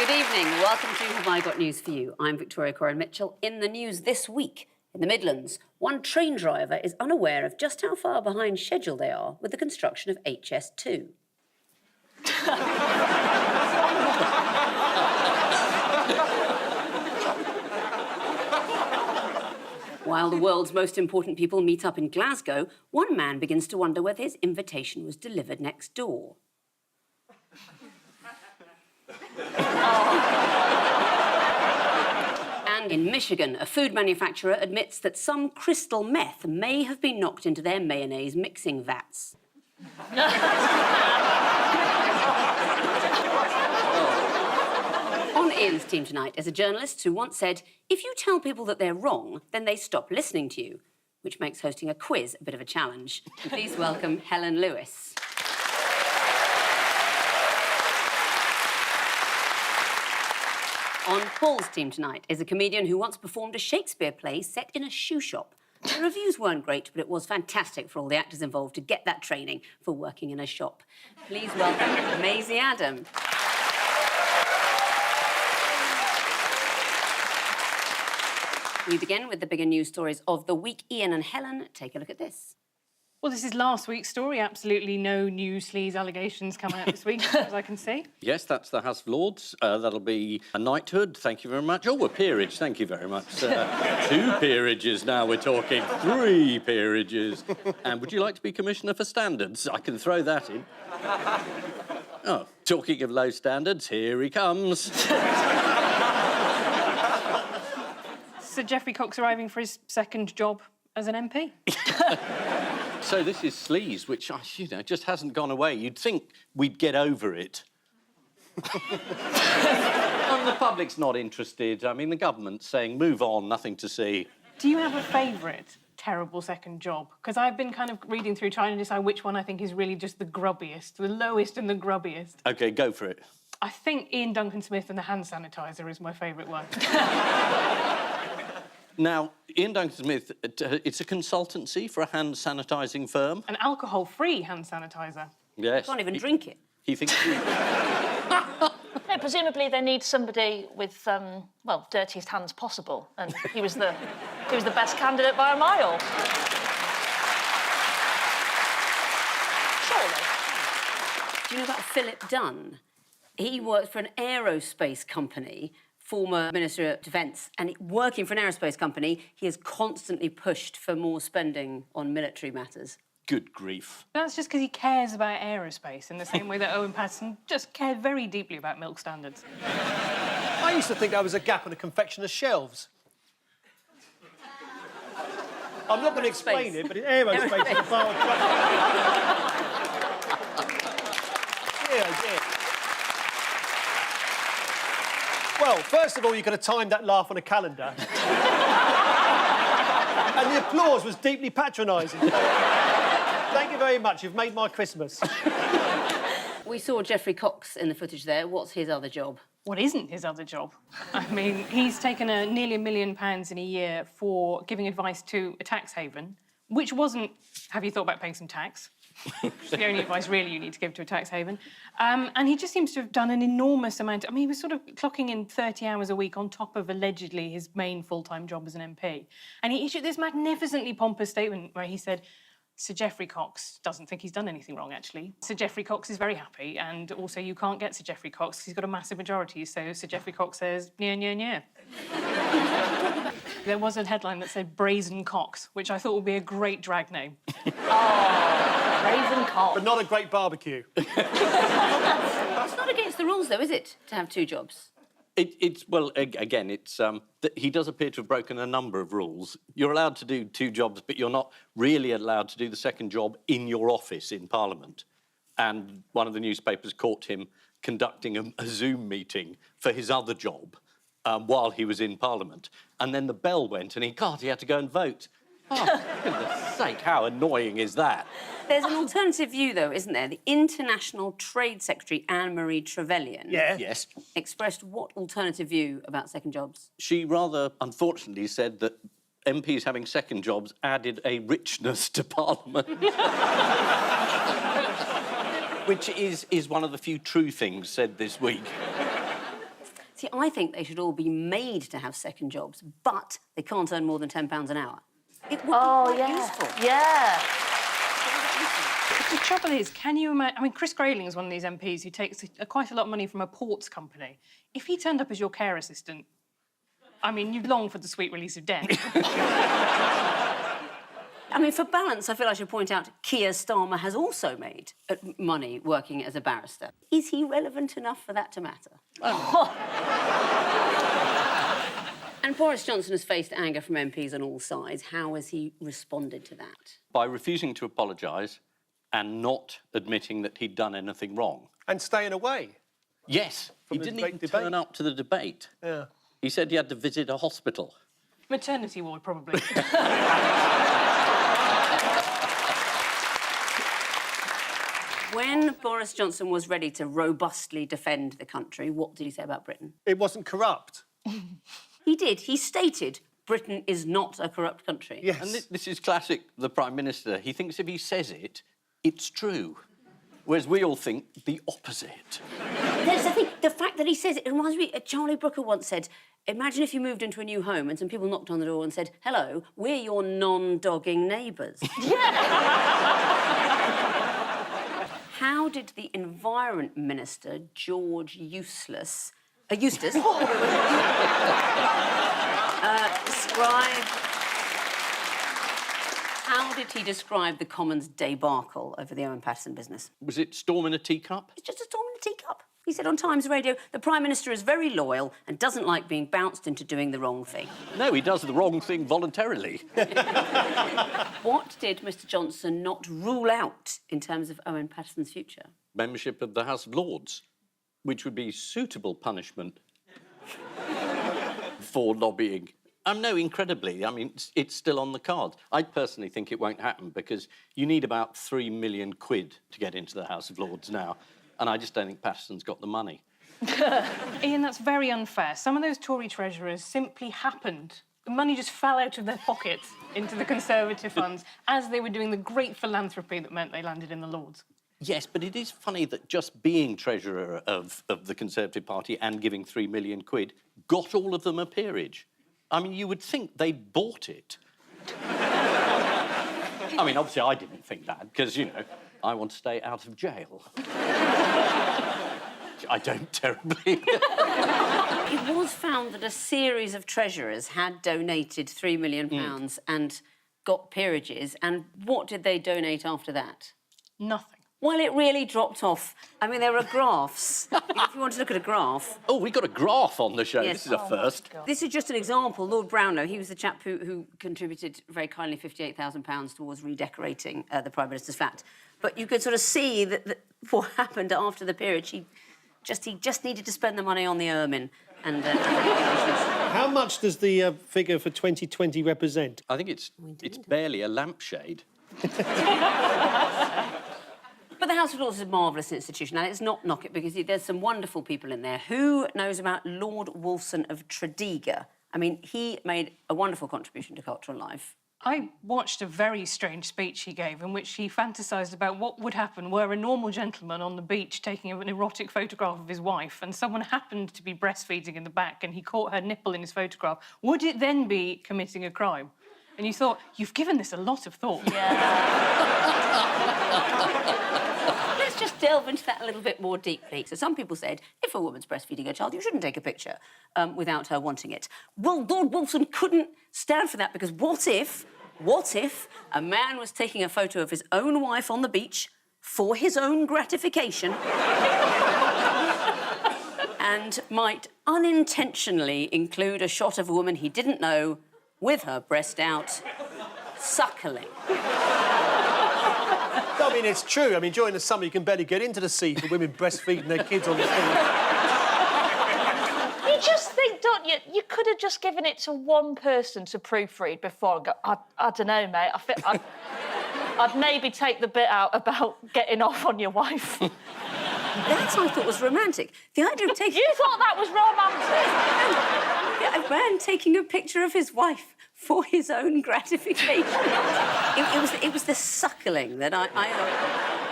Good evening. Welcome to Have I Got News for You? I'm Victoria Coren Mitchell. In the news this week, in the Midlands, one train driver is unaware of just how far behind schedule they are with the construction of HS2. While the world's most important people meet up in Glasgow, one man begins to wonder whether his invitation was delivered next door. And in Michigan, a food manufacturer admits that some crystal meth may have been knocked into their mayonnaise mixing vats. On Ian's team tonight is a journalist who once said, if you tell people that they're wrong, then they stop listening to you, which makes hosting a quiz a bit of a challenge. Please welcome Helen Lewis. On Paul's team tonight is a comedian who once performed a Shakespeare play set in a shoe shop. The reviews weren't great, but it was fantastic for all the actors involved to get that training for working in a shop. Please welcome Maisie Adam. We begin with the bigger news stories of the week. Ian and Helen, take a look at this. Well, this is last week's story. Absolutely no new sleaze allegations coming out this week, as far as I can see. Yes, that's the House of Lords. That'll be a knighthood, thank you very much. Oh, a peerage, thank you very much. 2 peerages now we're talking, 3 peerages. And would you like to be Commissioner for Standards? I can throw that in. Oh, talking of low standards, here he comes. Sir Geoffrey Cox arriving for his second job as an MP. So this is sleaze, which, just hasn't gone away. You'd think we'd get over it. Well, the public's not interested. I mean, the government's saying, move on, nothing to see. Do you have a favourite terrible second job? Because I've been kind of reading through, trying to decide which one I think is really just the grubbiest, the lowest and the grubbiest. OK, go for it. I think Ian Duncan-Smith and the hand sanitizer is my favourite one. Now, Ian Duncan-Smith, it's a consultancy for a hand sanitising firm. An alcohol-free hand sanitizer. Yes. Can't even drink it. He thinks... No, presumably they need somebody with, well, dirtiest hands possible, and he was the best candidate by a mile. Surely. Do you know about Philip Dunn? He worked for an aerospace company, former Minister of Defence, and working for an aerospace company, he has constantly pushed for more spending on military matters. Good grief. That's just because he cares about aerospace in the same way that Owen Paterson just cared very deeply about milk standards. I used to think there was a gap on a confectioner's shelves. I'm not going to explain it, but in aerospace is a bar of... Yeah. Well, first of all, you've got to time that laugh on a calendar. And the applause was deeply patronising. Thank you very much. You've made my Christmas. We saw Geoffrey Cox in the footage there. What's his other job? What isn't his other job? I mean, he's taken nearly £1 million in a year for giving advice to a tax haven, which wasn't, have you thought about paying some tax? It's the only advice, really, you need to give to a tax haven. And he just seems to have done an enormous amount... I mean, he was sort of clocking in 30 hours a week on top of, allegedly, his main full-time job as an MP. And he issued this magnificently pompous statement where he said, Sir Geoffrey Cox doesn't think he's done anything wrong, actually. Sir Geoffrey Cox is very happy, and also you can't get Sir Geoffrey Cox because he's got a massive majority, so Sir Geoffrey Cox says, yeah. There was a headline that said Brazen Cox, which I thought would be a great drag name. Oh, Brazen Cox. But not a great barbecue. It's not against the rules, though, is it, to have 2 jobs? Well, again, he does appear to have broken a number of rules. You're allowed to do 2 jobs, but you're not really allowed to do the second job in your office in Parliament. And one of the newspapers caught him conducting a Zoom meeting for his other job while he was in Parliament. And then the bell went and he had to go and vote. Oh, for goodness sake, how annoying is that? There's an alternative view, though, isn't there? The International Trade Secretary, Anne-Marie Trevelyan... Yeah. Yes. ...expressed what alternative view about second jobs? She rather unfortunately said that MPs having second jobs added a richness to Parliament. Which is one of the few true things said this week. See, I think they should all be made to have second jobs, but they can't earn more than £10 an hour. It would be quite useful. Yeah. The trouble is, can you imagine... I mean, Chris Grayling is one of these MPs who takes quite a lot of money from a ports company. If he turned up as your care assistant, I mean, you'd long for the sweet release of death. I mean, for balance, I feel I should point out Keir Starmer has also made money working as a barrister. Is he relevant enough for that to matter? And Boris Johnson has faced anger from MPs on all sides. How has he responded to that? By refusing to apologise and not admitting that he'd done anything wrong. And staying away. Yes, he the didn't even debate. turn up to the debate. Yeah. He said he had to visit a hospital. Maternity ward, probably. When Boris Johnson was ready to robustly defend the country, what did he say about Britain? It wasn't corrupt. He did. He stated Britain is not a corrupt country. Yes. And this is classic, the Prime Minister. He thinks if he says it, it's true. Whereas we all think the opposite. There's the thing, the fact that he says it reminds me, Charlie Brooker once said, imagine if you moved into a new home and some people knocked on the door and said, hello, we're your non-dogging neighbours. How did the Environment Minister, George Eustace, describe... How did he describe the Commons debacle over the Owen Paterson business? Was it storm in a teacup? It's just a storm in a teacup. He said on Times Radio, the Prime Minister is very loyal and doesn't like being bounced into doing the wrong thing. No, he does the wrong thing voluntarily. What did Mr Johnson not rule out in terms of Owen Paterson's future? Membership of the House of Lords, which would be suitable punishment for lobbying. No, incredibly, I mean, it's still on the cards. I personally think it won't happen because you need about £3 million to get into the House of Lords now, and I just don't think Paterson's got the money. Ian, that's very unfair. Some of those Tory treasurers simply happened. The money just fell out of their pockets into the Conservative funds as they were doing the great philanthropy that meant they landed in the Lords. Yes, but it is funny that just being treasurer of the Conservative Party and giving £3 million got all of them a peerage. I mean, you would think they'd bought it. I mean, obviously, I didn't think that, because, you know, I want to stay out of jail. I don't terribly. It was found that a series of treasurers had donated £3 million and got peerages, and what did they donate after that? Nothing. Well, it really dropped off. I mean, there are graphs. If you want to look at a graph... Oh, we got a graph on the show. Yes. This is a first. This is just an example. Lord Brownlow, he was the chap who contributed very kindly £58,000 towards redecorating the Prime Minister's flat. But you could sort of see that what happened after the period. He just needed to spend the money on the ermine and... How much does the figure for 2020 represent? I think it's barely a lampshade. But the House of Lords is a marvellous institution, and it's not knock it because there's some wonderful people in there. Who knows about Lord Wolfson of Tredegar? I mean, he made a wonderful contribution to cultural life. I watched a very strange speech he gave in which he fantasised about what would happen were a normal gentleman on the beach taking an erotic photograph of his wife and someone happened to be breastfeeding in the back and he caught her nipple in his photograph. Would it then be committing a crime? And you thought, you've given this a lot of thought. Let's just delve into that a little bit more deeply. So some people said, if a woman's breastfeeding her child, you shouldn't take a picture without her wanting it. Well, Lord Wolfson couldn't stand for that because what if a man was taking a photo of his own wife on the beach for his own gratification and might unintentionally include a shot of a woman he didn't know with her breast out, suckling. I mean, it's true. I mean, during the summer, you can barely get into the sea for women breastfeeding their kids on the sea. You just think, don't you? You could have just given it to one person to proofread before and go, I don't know, mate. I'd maybe take the bit out about getting off on your wife. That I thought was romantic. The idea of taking... You thought that was romantic? A man taking a picture of his wife for his own gratification. it was the suckling that I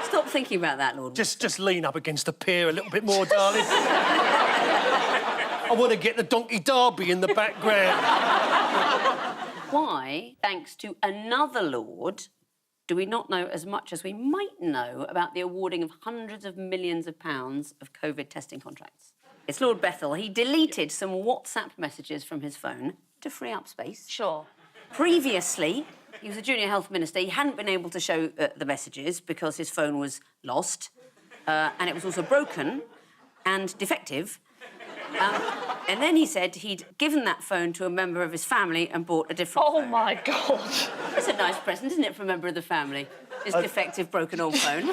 stopped thinking about that, Lord. Just lean up against the pier a little bit more, darling. I want to get the Donkey Derby in the background. Why, thanks to another lord, do we not know as much as we might know about the awarding of hundreds of millions of pounds of COVID testing contracts? It's Lord Bethel. He deleted some WhatsApp messages from his phone to free up space. Sure. Previously, he was a junior health minister. He hadn't been able to show the messages because his phone was lost, and it was also broken and defective. And then he said he'd given that phone to a member of his family and bought a different phone. Oh, my God. It's a nice present, isn't it, for a member of the family? His defective, broken old phone.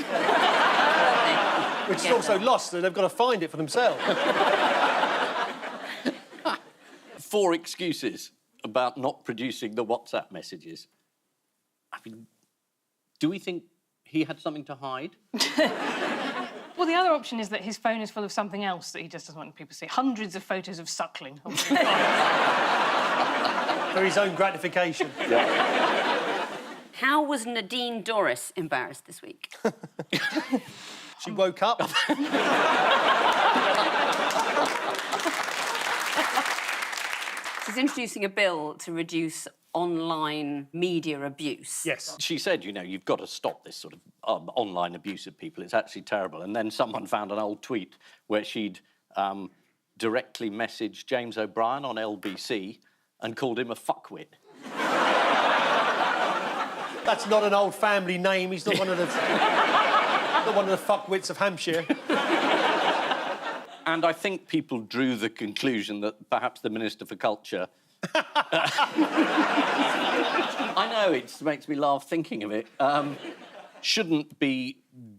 Which is also lost, so they've got to find it for themselves. 4 excuses about not producing the WhatsApp messages. I mean, do we think he had something to hide? Well, the other option is that his phone is full of something else that he just doesn't want people to see. Hundreds of photos of suckling. For his own gratification. Yeah. How was Nadine Dorris embarrassed this week? She woke up. She's introducing a bill to reduce online media abuse. Yes. She said, you know, you've got to stop this sort of online abuse of people. It's actually terrible. And then someone found an old tweet where she'd directly messaged James O'Brien on LBC and called him a fuckwit. That's not an old family name. He's not one of the... not one of the fuckwits of Hampshire. And I think people drew the conclusion that perhaps the Minister for Culture... I know, it makes me laugh thinking of it. Shouldn't be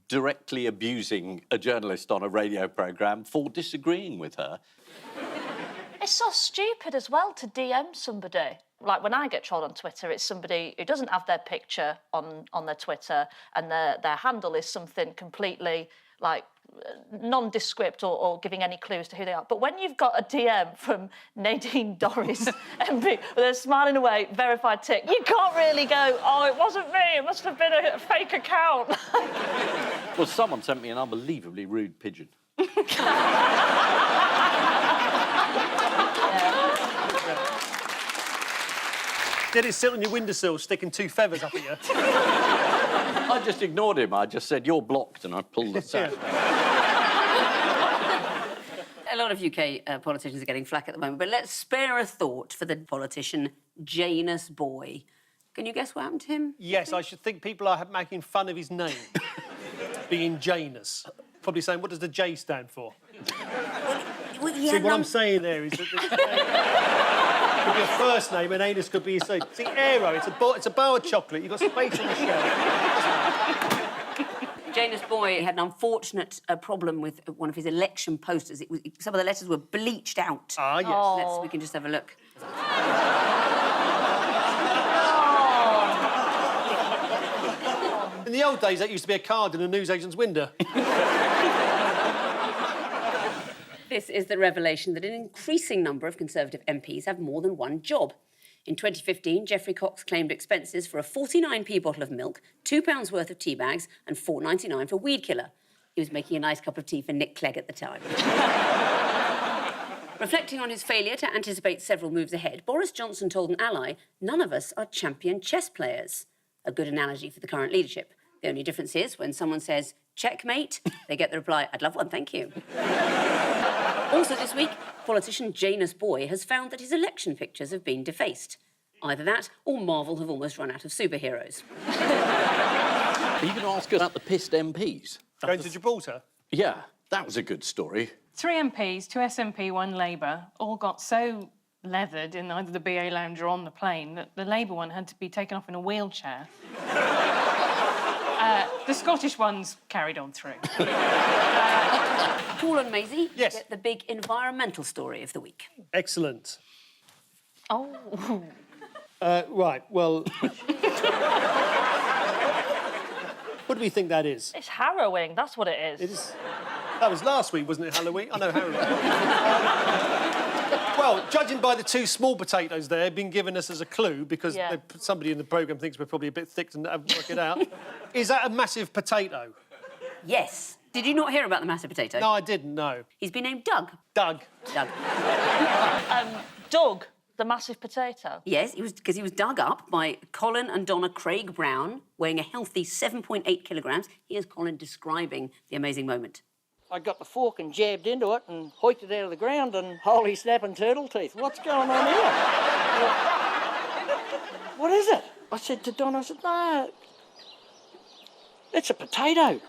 directly abusing a journalist on a radio programme for disagreeing with her. It's so stupid as well to DM somebody. Like, when I get trolled on Twitter, it's somebody who doesn't have their picture on their Twitter and their handle is something completely, like, nondescript or giving any clues to who they are. But when you've got a DM from Nadine Dorris, MP, with a smiling away, verified tick, you can't really go, oh, it wasn't me, it must have been a fake account. Well, someone sent me an unbelievably rude pigeon. Did it sit on your windowsill, sticking 2 feathers up at you? I just ignored him. I just said, you're blocked, and I pulled the sash. A lot of UK politicians are getting flack at the moment, but let's spare a thought for the politician Janus Boy. Can you guess what happened to him? Yes, I should think people are making fun of his name, being Janus. Probably saying, what does the J stand for? Well, See, what I'm saying there is that could be a first name and anus could be his name. See, Aero, it's a bar of chocolate. You've got space on the shelf. Janus Boy had an unfortunate problem with one of his election posters. Some of the letters were bleached out. Ah, yes. Oh. We can just have a look. In the old days, that used to be a card in a newsagent's window. This is the revelation that an increasing number of Conservative MPs have more than one job. In 2015, Geoffrey Cox claimed expenses for a 49p bottle of milk, £2 worth of tea bags and £4.99 for weed killer. He was making a nice cup of tea for Nick Clegg at the time. Reflecting on his failure to anticipate several moves ahead, Boris Johnson told an ally, none of us are champion chess players. A good analogy for the current leadership. The only difference is when someone says, checkmate, they get the reply, I'd love one, thank you. Also this week, politician Janus Boy has found that his election pictures have been defaced. Either that, or Marvel have almost run out of superheroes. Are you going to ask us about the pissed MPs? Going to Gibraltar? Yeah, that was a good story. 3 MPs, 2 SNP, 1 Labour, all got so leathered in either the BA lounge or on the plane that the Labour one had to be taken off in a wheelchair. The Scottish ones carried on through. Paul and Maisie, Yes. get the big environmental story of the week. Excellent. Oh. Right, well... What do we think that is? It's harrowing, that's what it is. It is... That was last week, wasn't it, Halloween? I know, Halloween. Well, judging by the 2 small potatoes there being given us as a clue, because somebody in the programme thinks we're probably a bit thick to work it out, is that a massive potato? Yes, Did you not hear about the massive potato? No, I didn't, no. He's been named Doug. Doug. Doug. Doug, the massive potato. Yes, because he was dug up by Colin and Donna Craig Brown, weighing a healthy 7.8 kilograms. Here's Colin describing the amazing moment. I got the fork and jabbed into it and hoiked it out of the ground and holy snapping turtle teeth. What's going on here? What is it? I said to Donna, I said, no, it's a potato.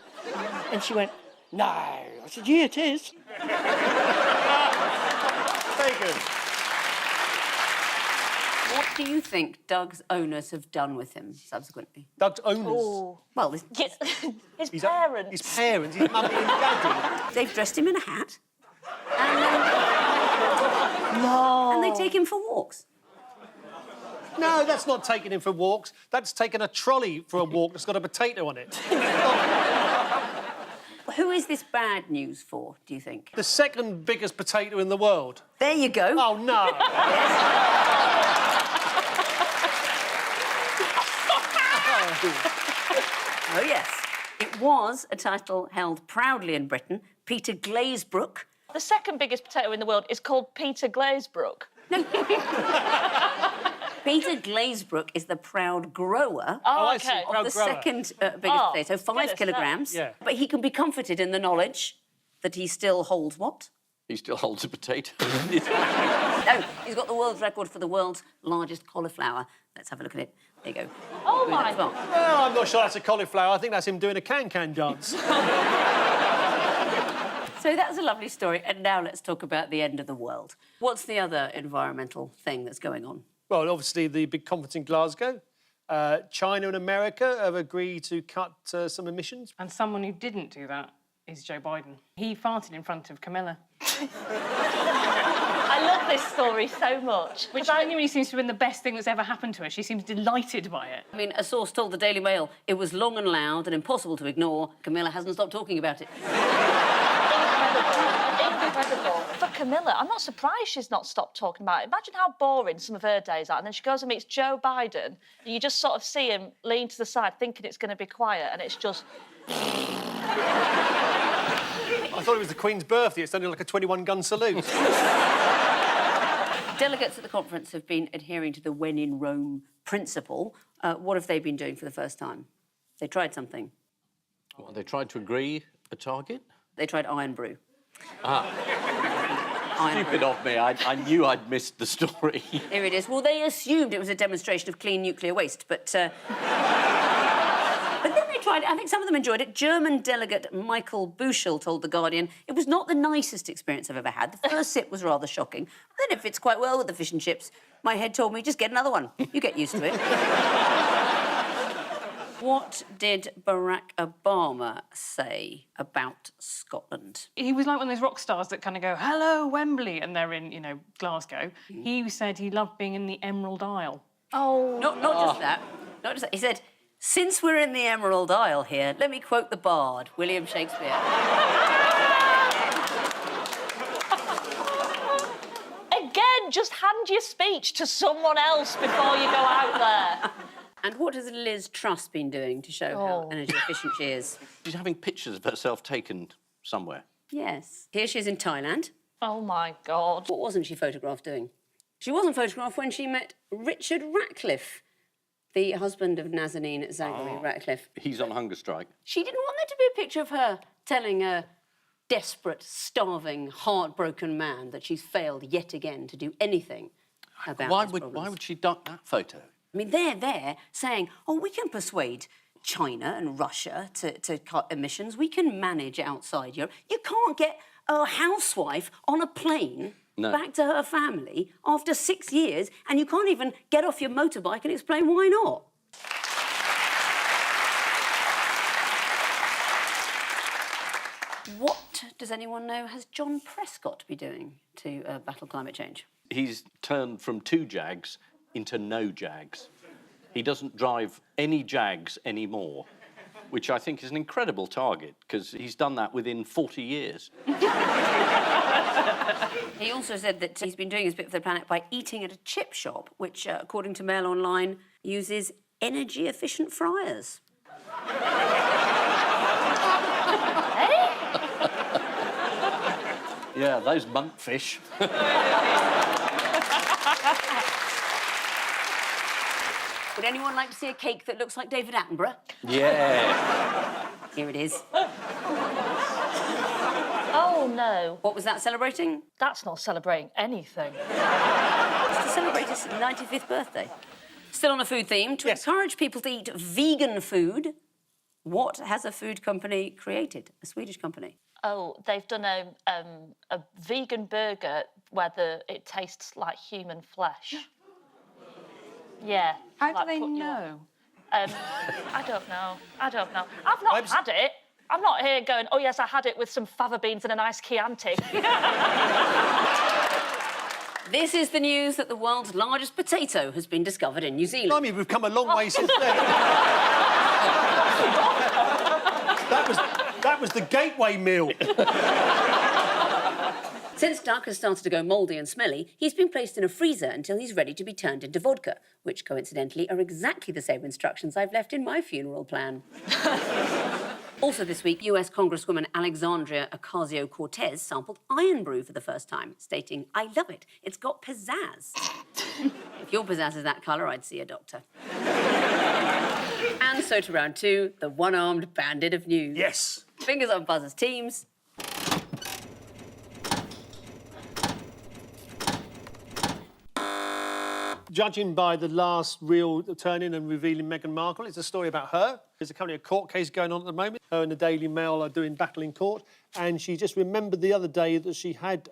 And she went, no. I said, yeah, it is. Very good. What do you think Doug's owners have done with him subsequently? Doug's owners. Oh. Well, His His parents. His parents, his mummy and daddy. they've dressed him in a hat. No. And they take him for walks. No, that's not taking him for walks. That's taking a trolley for a walk that's got a potato on it. Who is this bad news for, do you think? The second biggest potato in the world. There you go. Oh, no. Oh, yes. It was a title held proudly in Britain. Peter Glazebrook. The second biggest potato in the world is called Peter Glazebrook. Peter Glazebrook is the proud grower Oh, I see. okay. of Proud the grower. second biggest Oh, potato, 5 goodness kilograms. sakes. Yeah. But he can be comforted in the knowledge that he still holds what? He still holds a potato. No, he's got the world's record for the world's largest cauliflower. Let's have a look at it. There you go. Oh, Good my as well. Well, I'm not sure that's a cauliflower. I think that's him doing a can-can dance. So that's a lovely story. And now let's talk about the end of the world. What's the other environmental thing that's going on? Well, obviously, the big conference in Glasgow. China and America have agreed to cut some emissions. And someone who didn't do that is Joe Biden. He farted in front of Camilla, I love this story so much. which genuinely seems to have been the best thing that's ever happened to her. She seems delighted by it. I mean, a source told the Daily Mail it was long and loud and impossible to ignore. Camilla hasn't stopped talking about it. Incredible. For Camilla, I'm not surprised she's not stopped talking about it. Imagine how boring some of her days are. And then she goes and meets Joe Biden, and you just sort of see him lean to the side thinking it's going to be quiet, and it's just... I thought it was the Queen's birthday. It's only like a 21-gun salute. Delegates at the conference have been adhering to the when in Rome principle. What have they been doing for the first time? They tried something. Well, they tried to agree a target. They tried iron brew. Stupid of me. I knew I'd missed the story. Here it is. Well, they assumed it was a demonstration of clean nuclear waste, but then they tried it. I think some of them enjoyed it. German delegate Michael Buschel told The Guardian, it was not the nicest experience I've ever had. The first sip was rather shocking. But then it fits quite well with the fish and chips. My head told me, just get another one. You get used to it. What did Barack Obama say about Scotland? He was like one of those rock stars that kind of go, hello, Wembley, and they're in, Glasgow. He said he loved being in the Emerald Isle. Oh, Not just that. Not just that. He said, since we're in the Emerald Isle here, let me quote the bard, William Shakespeare. Again, just hand your speech to someone else before you go out there. And what has Liz Truss been doing to show how energy efficient she is? She's having pictures of herself taken somewhere. Yes. Here she is in Thailand. Oh, my God. What wasn't she photographed doing? She wasn't photographed when she met Richard Ratcliffe, the husband of Nazanin Zaghari Ratcliffe. He's on hunger strike. She didn't want there to be a picture of her telling a desperate, starving, heartbroken man that she's failed yet again to do anything about his problems. Why would she duck that photo? I mean, they're there saying, oh, we can persuade China and Russia to cut emissions. We can manage outside Europe. You can't get a housewife on a plane back to her family after 6 years, and you can't even get off your motorbike and explain why not. What, does anyone know, has John Prescott be doing to battle climate change? He's turned from 2 Jags into no Jags. He doesn't drive any Jags anymore, which I think is an incredible target, because he's done that within 40 years. He also said that he's been doing his bit for the planet by eating at a chip shop, which, according to Mail Online, uses energy-efficient fryers. Hey? Yeah, those monkfish. Would anyone like to see a cake that looks like David Attenborough? Yeah. Here it is. Oh, no. What was that celebrating? That's not celebrating anything. It's to celebrate his 95th birthday. Still on a food theme, to encourage people to eat vegan food, what has a food company created? A Swedish company. Oh, they've done a vegan burger where it tastes like human flesh. Yeah. How do like they put your- know? I don't know. I've not had it. I'm not here going, oh, yes, I had it with some fava beans and a nice Chianti. This is the news that the world's largest potato has been discovered in New Zealand. I mean, we've come a long way since then. that was the gateway meal. Since duck has started to go mouldy and smelly, he's been placed in a freezer until he's ready to be turned into vodka, which coincidentally are exactly the same instructions I've left in my funeral plan. Also this week, US Congresswoman Alexandria Ocasio-Cortez sampled Iron Brew for the first time, stating, "I love it. It's got pizzazz." If your pizzazz is that colour, I'd see a doctor. And so to round two, the one-armed bandit of news. Yes. Fingers on buzzers, teams. Judging by the last real turn-in and revealing Meghan Markle, it's a story about her. There's currently a court case going on at the moment. Her and the Daily Mail are doing battle in court, and she just remembered the other day that she had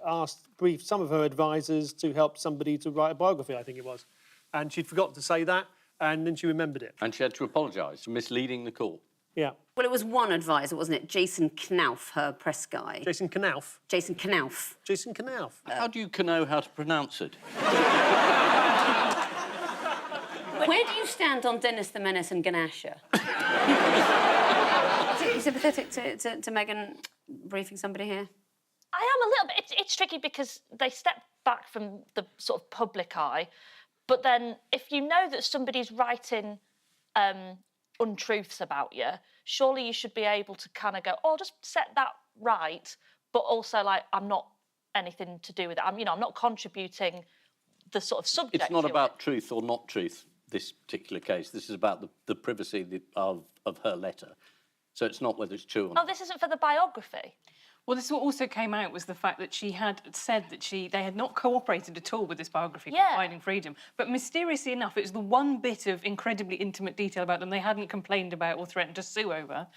briefed some of her advisors to help somebody to write a biography, I think it was. And she'd forgotten to say that, and then she remembered it. And she had to apologise for misleading the court. Yeah. Well, it was one advisor, wasn't it? Jason Knauf, her press guy. Jason Knauf. Jason Knauf. Jason Knauf. How do you know how to pronounce it? Where do you stand on Dennis the Menace and Ganasha? Are you sympathetic to Meghan briefing somebody here? I am a little bit. It's tricky because they step back from the sort of public eye, but then if you know that somebody's writing untruths about you, surely you should be able to kind of go, oh, just set that right, but also like I'm not anything to do with it. I'm not contributing the sort of subject. It's not to about it. truth or not truth, this particular case. This is about the privacy of her letter. So it's not whether it's true or not. Oh, this isn't for the biography. Well, this is what also came out was the fact that she had said that they had not cooperated at all with this biography, Finding Freedom. But mysteriously enough, it was the one bit of incredibly intimate detail about them they hadn't complained about or threatened to sue over,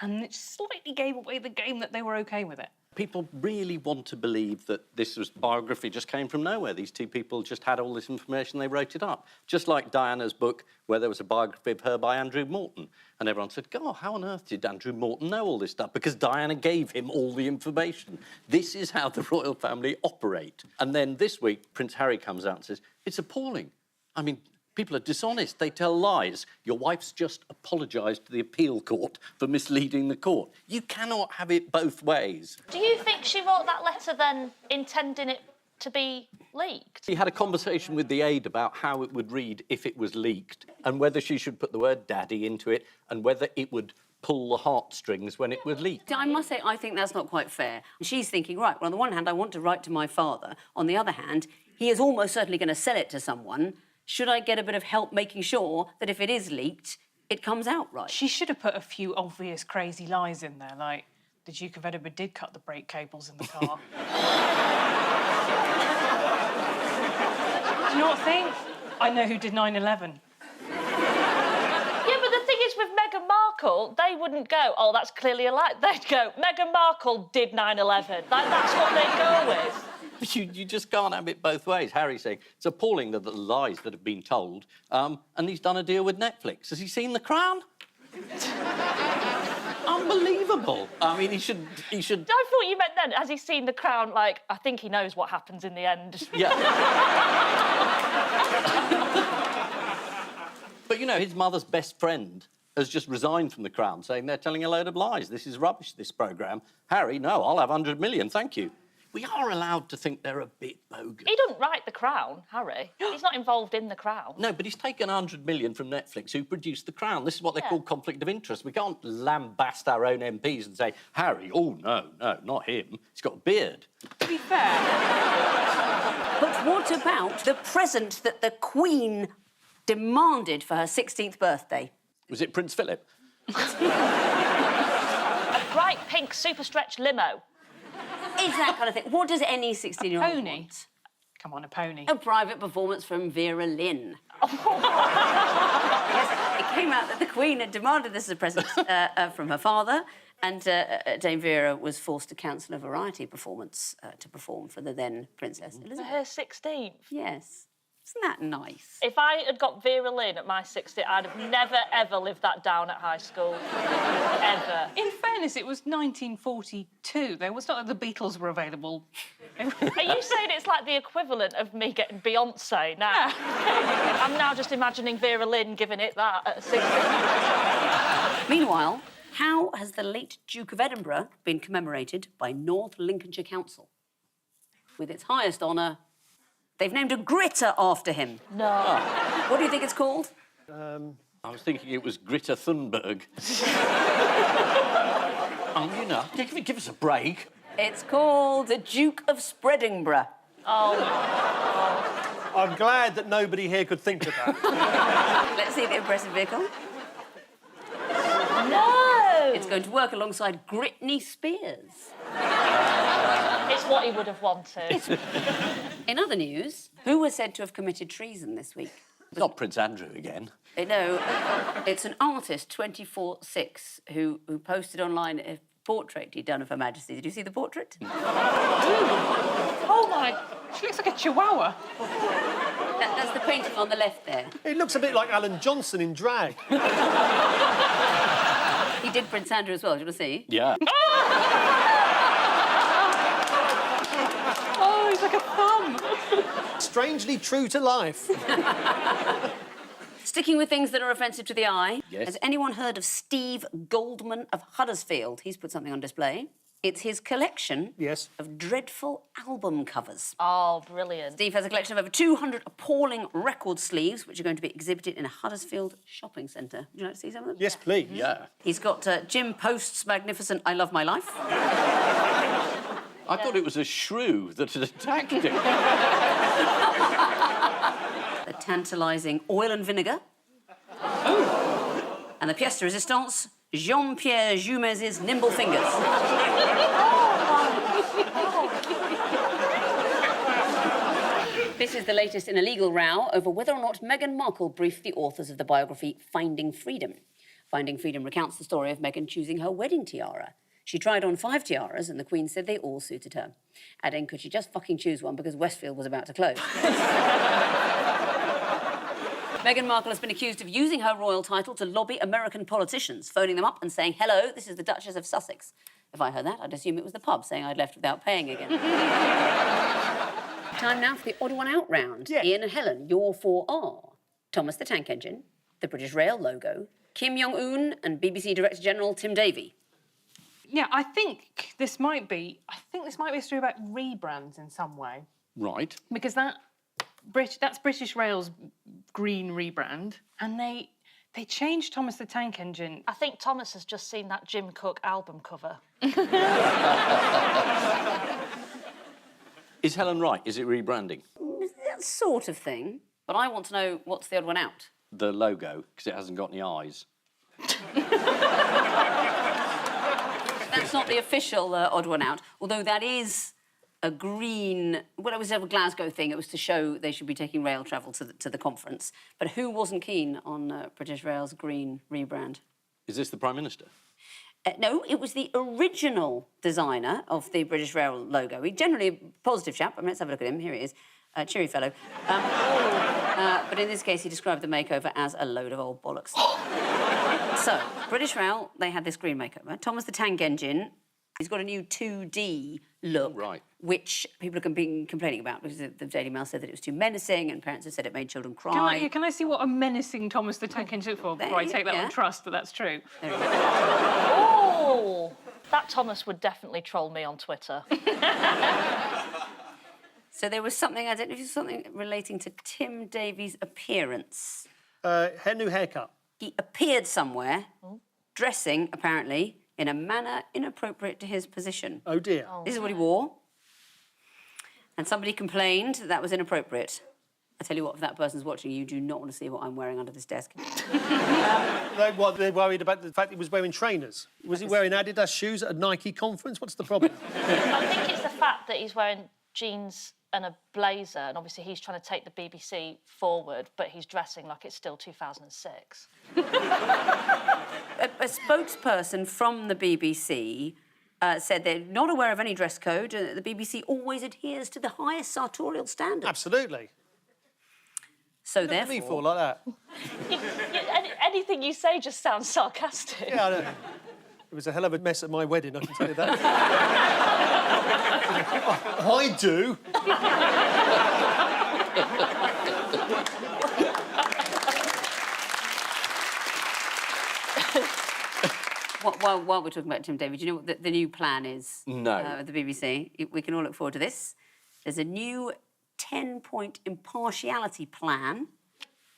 and it slightly gave away the game that they were OK with it. People really want to believe that this biography just came from nowhere. These two people just had all this information, they wrote it up. Just like Diana's book, where there was a biography of her by Andrew Morton. And everyone said, God, how on earth did Andrew Morton know all this stuff? Because Diana gave him all the information. This is how the royal family operate. And then this week, Prince Harry comes out and says, it's appalling. I mean, people are dishonest. They tell lies. Your wife's just apologised to the appeal court for misleading the court. You cannot have it both ways. Do you think she wrote that letter then intending it to be leaked? She had a conversation with the aide about how it would read if it was leaked and whether she should put the word daddy into it and whether it would pull the heartstrings when it was leaked. I must say, I think that's not quite fair. She's thinking, right, well, on the one hand, I want to write to my father. On the other hand, he is almost certainly going to sell it to someone. Should I get a bit of help making sure that if it is leaked, it comes out right? She should have put a few obvious crazy lies in there, like the Duke of Edinburgh did cut the brake cables in the car. Do you not think? I know who did 9/11. Yeah, but the thing is, with Meghan Markle, they wouldn't go, oh, that's clearly a lie. They'd go, Meghan Markle did 9/11. Like, that's what they'd go with. You just can't have it both ways. Harry's saying it's appalling the lies that have been told, and he's done a deal with Netflix. Has he seen The Crown? Unbelievable. I mean, he should... I thought you meant then, has he seen The Crown? Like, I think he knows what happens in the end. Yeah. But, his mother's best friend has just resigned from The Crown, saying they're telling a load of lies. This is rubbish, this programme. Harry, no, I'll have 100 million, thank you. we are allowed to think they're a bit bogus. He doesn't write The Crown, Harry. He's not involved in The Crown. No, but he's taken 100 million from Netflix, who produced The Crown. This is what they Yeah. call conflict of interest. We can't lambast our own MPs and say, Harry, oh, no, not him. He's got a beard. To be fair, But what about the present that the Queen demanded for her 16th birthday? Was it Prince Philip? A bright pink super stretch limo. Is that kind of thing. What does any 16-year-old pony. want? Come on, a pony. A private performance from Vera Lynn. Yes, it came out that the Queen had demanded this as a present from her father, and Dame Vera was forced to cancel a variety performance to perform for the then Princess For Elizabeth. her 16th. Yes. Isn't that nice? If I had got Vera Lynn at my 60th, I'd have never, ever lived that down at high school. Ever. In fairness, it was 1942. There was not that the Beatles were available. Are you saying it's like the equivalent of me getting Beyonce now? I'm now just imagining Vera Lynn giving it that at 60. Meanwhile, how has the late Duke of Edinburgh been commemorated by North Lincolnshire Council? With its highest honour, they've named a gritter after him. No. What do you think it's called? I was thinking it was Greta Thunberg. You know, give us a break. It's called the Duke of Spreadingborough. Oh. I'm glad that nobody here could think of that. Let's see the impressive vehicle. No! It's going to work alongside Britney Spears. It's what he would have wanted. In other news, who was said to have committed treason this week? Not Prince Andrew again. No, it's an artist, 24/6, who posted online a portrait he'd done of Her Majesty. Did you see the portrait? Oh, my... She looks like a chihuahua. That's the painting on the left there. It looks a bit like Alan Johnson in drag. He did Prince Andrew as well. Do you want to see? Yeah. Oh, he's like a thumb. Strangely true to life. Sticking with things that are offensive to the eye. Yes. Has anyone heard of Steve Goldman of Huddersfield? He's put something on display. It's his collection Yes. of dreadful album covers. Oh, brilliant. Steve has a collection of over 200 appalling record sleeves, which are going to be exhibited in a Huddersfield shopping centre. Would you like to see some of them? Yes, please. Yeah. He's got Jim Post's magnificent I Love My Life. I thought it was a shrew that had attacked him. The tantalising Oil and Vinegar. And the pièce de résistance, Jean-Pierre Jumez's Nimble Fingers. This is the latest in a legal row over whether or not Meghan Markle briefed the authors of the biography Finding Freedom. Finding Freedom recounts the story of Meghan choosing her wedding tiara. She tried on 5 tiaras and the Queen said they all suited her. Adding, could she just fucking choose one because Westfield was about to close? Meghan Markle has been accused of using her royal title to lobby American politicians, phoning them up and saying, hello, this is the Duchess of Sussex. If I heard that, I'd assume it was the pub saying I'd left without paying again. Time now for the odd one out round. Yeah. Ian and Helen, your 4 are Thomas the Tank Engine, the British Rail logo, Kim Jong-un and BBC Director General Tim Davie. Yeah, I think this might be a story about rebrands in some way. Right. Because that's British Rail's green rebrand, and they changed Thomas the Tank Engine. I think Thomas has just seen that Jim Cook album cover. Is Helen right? Is it rebranding? That sort of thing. But I want to know what's the odd one out. The logo, because it hasn't got any eyes. That's not the official odd one out, although that is a green... Well, it was a Glasgow thing. It was to show they should be taking rail travel to the conference. But who wasn't keen on British Rail's green rebrand? Is this the Prime Minister? No, it was the original designer of the British Rail logo. He's generally a positive chap. I mean, let's have a look at him. Here he is. Cheery fellow. But in this case, he described the makeover as a load of old bollocks. So, British Rail, they had this green makeover. Thomas the Tank Engine, he's got a new 2D look, Right. which people have been complaining about because the Daily Mail said that it was too menacing and parents have said it made children cry. Can I see what a menacing Thomas the Tank Engine looked for before I take that Yeah. on trust that that's true? There we go. Oh! That Thomas would definitely troll me on Twitter. So there was something, I don't know if it was something relating to Tim Davies' appearance. New haircut. He appeared somewhere, dressing, apparently, in a manner inappropriate to his position. Oh, dear. This is what he wore. And somebody complained that was inappropriate. I tell you what, if that person's watching, you do not want to see what I'm wearing under this desk. They're worried about the fact he was wearing trainers. Was he wearing Adidas shoes at a Nike conference? What's the problem? I think it's the fact that he's wearing jeans and a blazer, and obviously he's trying to take the BBC forward, but he's dressing like it's still 2006. A spokesperson from the BBC said they're not aware of any dress code. The BBC always adheres to the highest sartorial standards. Absolutely. So Look at me therefore... for like that. Anything you say just sounds sarcastic. Yeah, I know. It was a hell of a mess at my wedding, I can tell you that. I do. While we're talking about Tim Davies, do you know what the new plan is? No. At the BBC? We can all look forward to this. There's a new 10-point impartiality plan.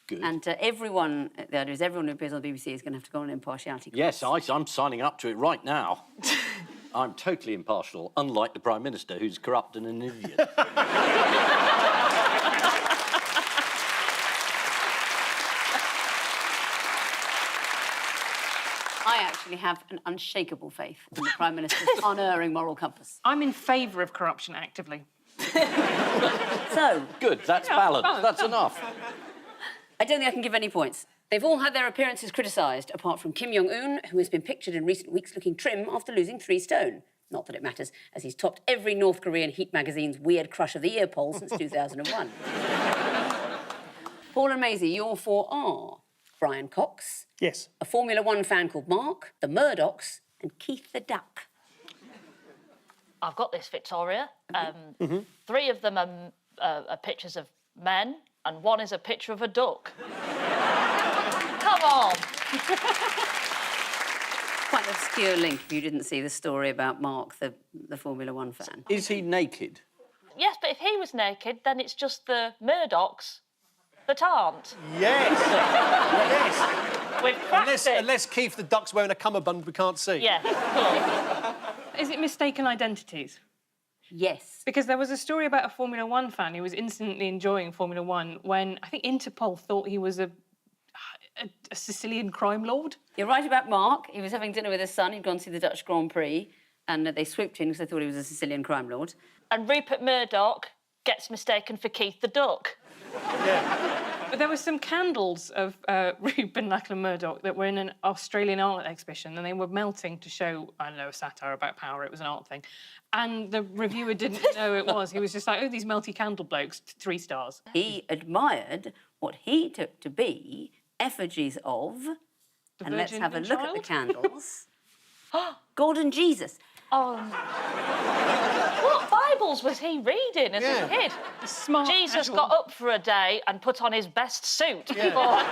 Good. And everyone, the idea is everyone who appears on the BBC is going to have to go on an impartiality course. Yes, I'm signing up to it right now. I'm totally impartial, unlike the Prime Minister, who's corrupt and an idiot. I actually have an unshakable faith in the Prime Minister's unerring moral compass. I'm in favour of corruption actively. So... Good, that's balanced. That's enough. I don't think I can give any points. They've all had their appearances criticised, apart from Kim Jong-un, who has been pictured in recent weeks looking trim after losing 3 stone. Not that it matters, as he's topped every North Korean Heat magazine's Weird Crush of the Year poll since 2001. Paul and Maisie, your 4 are Brian Cox, Yes. a Formula 1 fan called Mark, the Murdochs, and Keith the Duck. I've got this, Victoria. 3 of them are pictures of men, and 1 is a picture of a duck. Come on. Quite an obscure link if you didn't see the story about Mark, the Formula 1 fan. Is he naked? Yes, but if he was naked, then it's just the Murdochs that aren't. Yes. Yes. We've cracked it. Unless Keith the Duck's wearing a cummerbund we can't see. Yeah, cool. Is it mistaken identities? Yes. Because there was a story about a Formula 1 fan who was instantly enjoying Formula 1 when I think Interpol thought he was a Sicilian crime lord. You're right about Mark. He was having dinner with his son. He'd gone to see the Dutch Grand Prix, and they swooped in because they thought he was a Sicilian crime lord. And Rupert Murdoch gets mistaken for Keith the Duck. Yeah. But there were some candles of Rupert and Lachlan Murdoch that were in an Australian art exhibition, and they were melting to show, I don't know, a satire about power. It was an art thing. And the reviewer didn't know it was. He was just like, oh, these melty candle blokes, 3 stars. He admired what he took to be effigies of, and let's Virgin have a and look Child? at the candles. God and Jesus. Oh. What Bibles was he reading as a kid? Smart Jesus casual. got up for a day and put on his best suit before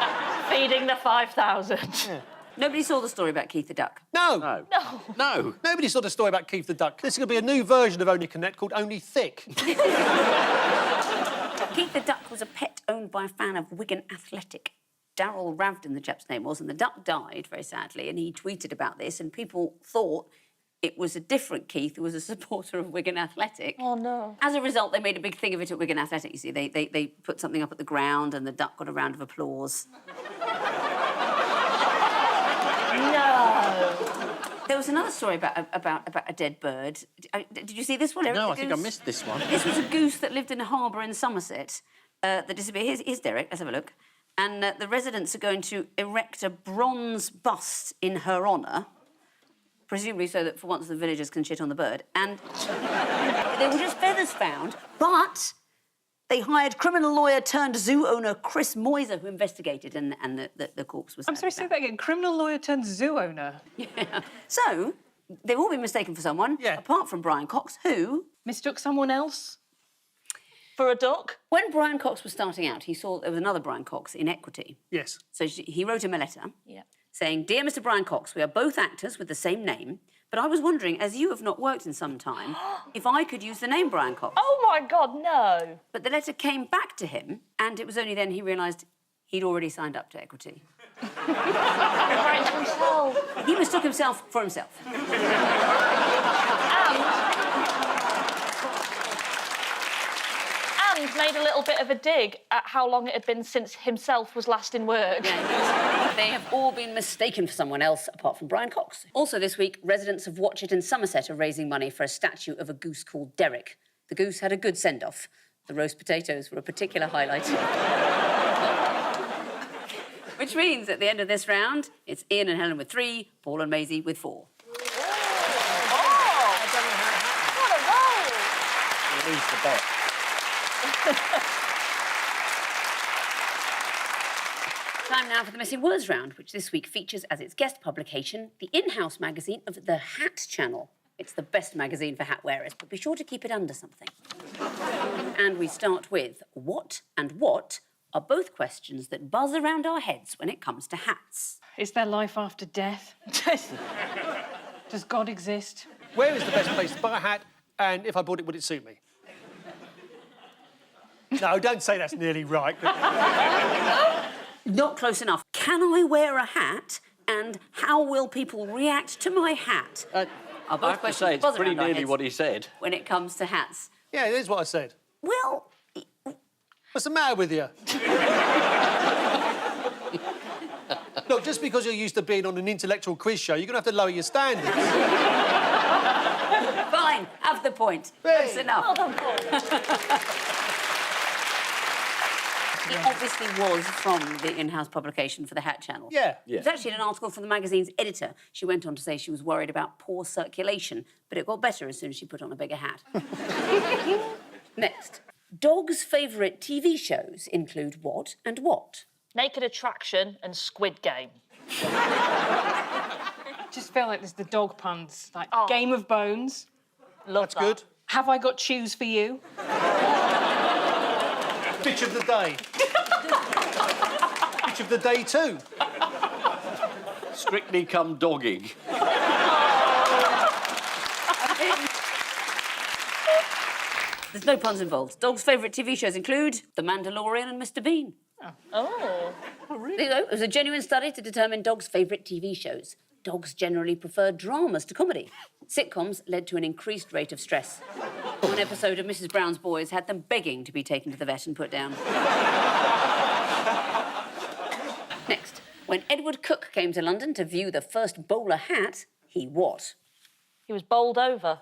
feeding the 5,000. Yeah. Nobody saw the story about Keith the Duck. No. No. No. No. Nobody saw the story about Keith the Duck. This is going to be a new version of Only Connect called Only Thick. Keith the Duck was a pet owned by a fan of Wigan Athletic. Darryl Ravden, the chap's name was, and the duck died, very sadly, and he tweeted about this, and people thought it was a different Keith who was a supporter of Wigan Athletic. Oh, no. As a result, they made a big thing of it at Wigan Athletic, you see. They put something up at the ground and the duck got a round of applause. No. There was another story about a dead bird. Did you see this one, Eric? No, The I think I goose? missed this one. This was a goose that lived in a harbour in Somerset that disappeared. Here's Derek, let's have a look. And the residents are going to erect a bronze bust in her honour, presumably so that for once the villagers can shit on the bird. And they were just feathers found, but they hired criminal lawyer turned zoo owner Chris Moiser, who investigated, and the corpse was... I'm sorry, say that again. Criminal lawyer turned zoo owner. Yeah. So, they've all been mistaken for someone, apart from Brian Cox, who... Mistook someone else? For a duck? When Brian Cox was starting out, he saw there was another Brian Cox in Equity. Yes. So he wrote him a letter Yeah. saying, Dear Mr Brian Cox, we are both actors with the same name, But I was wondering, as you have not worked in some time, if I could use the name Brian Cox. Oh, my God, no. But the letter came back to him, and it was only then he realised he'd already signed up to Equity. Right to himself. He mistook himself for himself. And made a little bit of a dig at how long it had been since himself was last in work. They have all been mistaken for someone else, apart from Brian Cox. Also this week, residents of Watchet in Somerset are raising money for a statue of a goose called Derek. The goose had a good send-off. The roast potatoes were a particular highlight. Which means, at the end of this round, it's Ian and Helen with 3, Paul and Maisie with 4. What a roll! It is the bet. Time now for the Missing Words round, which this week features as its guest publication the in-house magazine of the Hat Channel. It's the best magazine for hat wearers, but be sure to keep it under something. And we start with what and what are both questions that buzz around our heads when it comes to hats. Is there life after death? Does God exist? Where is the best place to buy a hat, and if I bought it, would it suit me? No, don't say that's nearly right. Not close enough. Can I wear a hat, and how will people react to my hat? Are I both have to questions say, that it's buzz pretty around our nearly heads what he said. when it comes to hats. Yeah, it is what I said. Well, What's the matter with you? Look, just because you're used to being on an intellectual quiz show, you're going to have to lower your standards. fine, have the point. Hey. Close enough. Well done, Paul. It obviously was from the in-house publication for the Hat Channel. Yeah. It was actually an article from the magazine's editor. She went on to say she was worried about poor circulation, but it got better as soon as she put on a bigger hat. Next. Dogs' favourite TV shows include what and what? Naked Attraction and Squid Game. Just feel like there's the dog puns, like Oh. Game of Bones. Love That's that. good. Have I got shoes for you? Bitch of the day. Bitch of the day too. Strictly Come Dogging. There's no puns involved. Dogs' favourite TV shows include The Mandalorian and Mr. Bean. Oh. There you go. It was a genuine study to determine dogs' favourite TV shows. Dogs generally prefer dramas to comedy. Sitcoms led to an increased rate of stress. One episode of Mrs. Brown's Boys had them begging to be taken to the vet and put down. Next, when Edward Cook came to London to view the first bowler hat, he what? He was bowled over.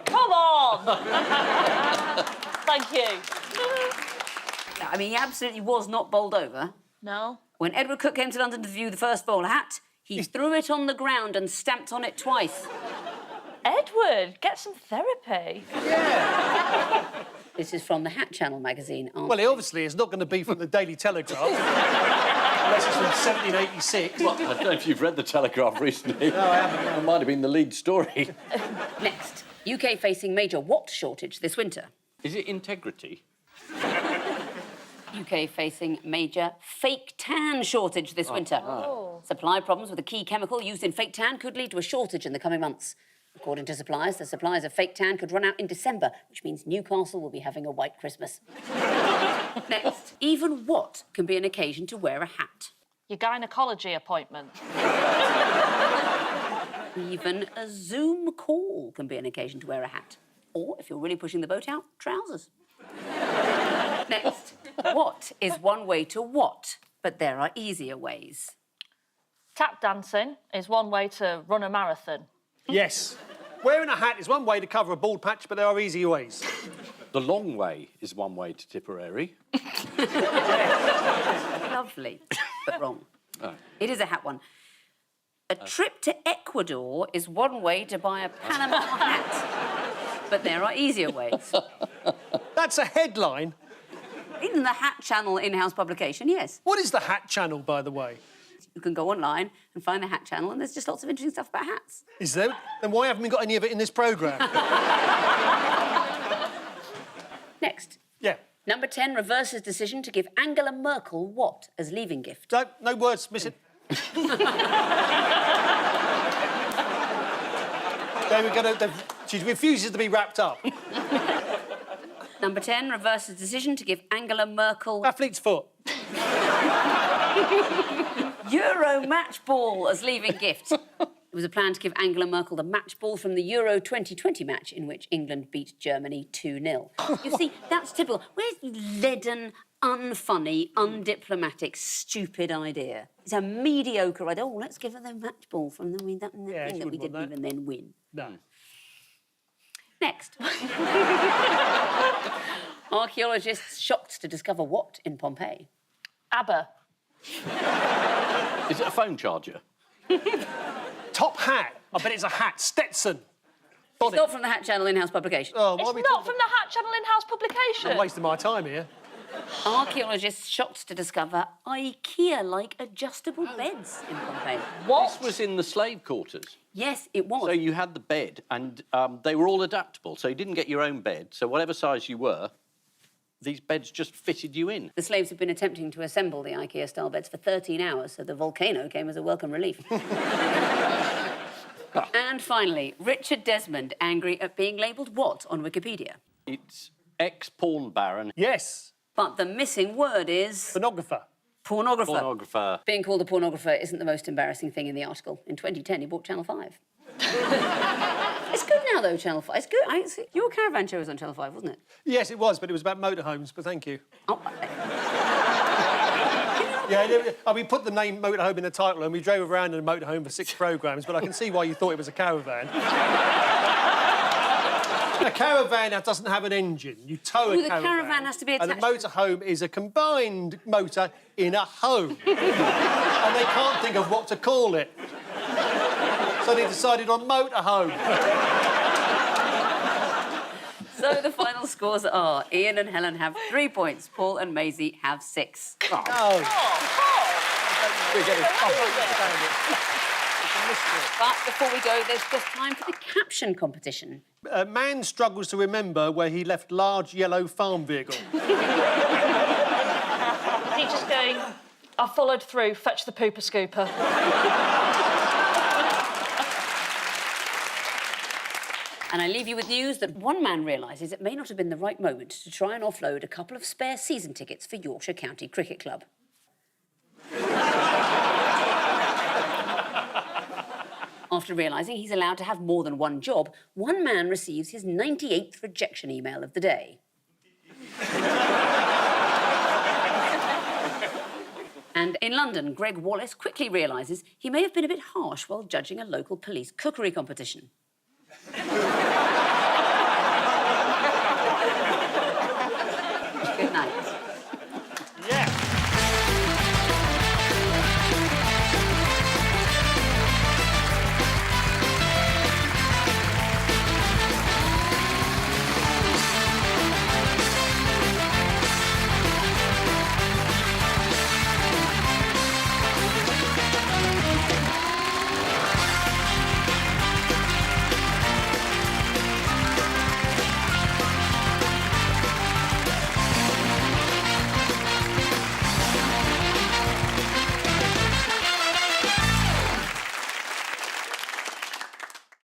Come on! Thank you. I mean, he absolutely was not bowled over. No? When Edward Cook came to London to view the first bowler hat, he threw it on the ground and stamped on it twice. Edward, get some therapy. This is from the Hat Channel magazine. Well, it obviously is not going to be from the Daily Telegraph. Unless it's from 1786. Well, I don't know if you've read the Telegraph recently. No, I haven't. It might have been the lead story. Next, UK facing major what shortage this winter? Is it integrity? UK facing major fake tan shortage this winter. Supply problems with a key chemical used in fake tan could lead to a shortage in the coming months. According to suppliers, the supplies of fake tan could run out in December, which means Newcastle will be having a white Christmas. Next, even what can be an occasion to wear a hat? Your gynecology appointment. Even a Zoom call can be an occasion to wear a hat. Or, if you're really pushing the boat out, trousers. Next, what is one way to what? But there are easier ways. Tap dancing is one way to run a marathon. Yes. Wearing a hat is one way to cover a bald patch, but there are easier ways. The long way is one way to Tipperary. Lovely, but wrong. Oh. It is a hat one. A trip to Ecuador is one way to buy a Panama hat. But there are easier ways. That's a headline. In the Hat Channel in-house publication, yes. What is the Hat Channel, by the way? You can go online and find the Hat Channel, and there's just lots of interesting stuff about hats. Is there? Then why haven't we got any of it in this programme? Next. Yeah. Number 10 reverses decision to give Angela Merkel what as leaving gift? No words, miss it. She refuses to be wrapped up. Number 10 reverses decision to give Angela Merkel Athlete's foot. Euro match ball as leaving gift. It was a plan to give Angela Merkel the match ball from the Euro 2020 match in which England beat Germany 2-0. You see, that's typical. Where's the leaden, unfunny, undiplomatic, stupid idea? It's a mediocre idea. Oh, let's give her the match ball from the thing that we wouldn't didn't want that. even then win. No. Next. Archaeologists shocked to discover what in Pompeii? ABBA. Is it a phone charger? Top hat. I bet it's a hat. Stetson. It's not from the Hat Channel in-house publication. Oh, why It's are we not from the Hat Channel in-house publication. I'm wasting my time here. Archaeologists shocked to discover IKEA-like adjustable beds in Pompeii. This was in the slave quarters. Yes, it was. So you had the bed, and they were all adaptable. So you didn't get your own bed. So whatever size you were, these beds just fitted you in. The slaves had been attempting to assemble the IKEA-style beds for 13 hours, so the volcano came as a welcome relief. And finally, Richard Desmond angry at being labelled what on Wikipedia? It's ex-porn baron. Yes. But the missing word is... Pornographer. Pornographer. Pornographer. Being called a pornographer isn't the most embarrassing thing in the article. In 2010, he bought Channel 5. It's good now, though, Channel 5. It's good. Your caravan show was on Channel 5, wasn't it? Yes, it was, but it was about motorhomes, but thank you. Oh, Yeah, we put the name motorhome in the title and we drove around in a motorhome for 6 programmes, but I can see why you thought it was a caravan. A caravan doesn't have an engine. You tow a the caravan has to be attached. And a motorhome is a combined motor in a home. And they can't think of what to call it. So they decided on motorhome. So the final scores are Ian and Helen have 3 points, Paul and Maisie have 6. Oh. But before we go, there's just time for the caption competition. A man struggles to remember where he left large yellow farm vehicle. He's just going, I followed through, fetch the pooper scooper. And I leave you with news that one man realises it may not have been the right moment to try and offload a couple of spare season tickets for Yorkshire County Cricket Club. After realising he's allowed to have more than one job, one man receives his 98th rejection email of the day. And in London, Greg Wallace quickly realises he may have been a bit harsh while judging a local police cookery competition.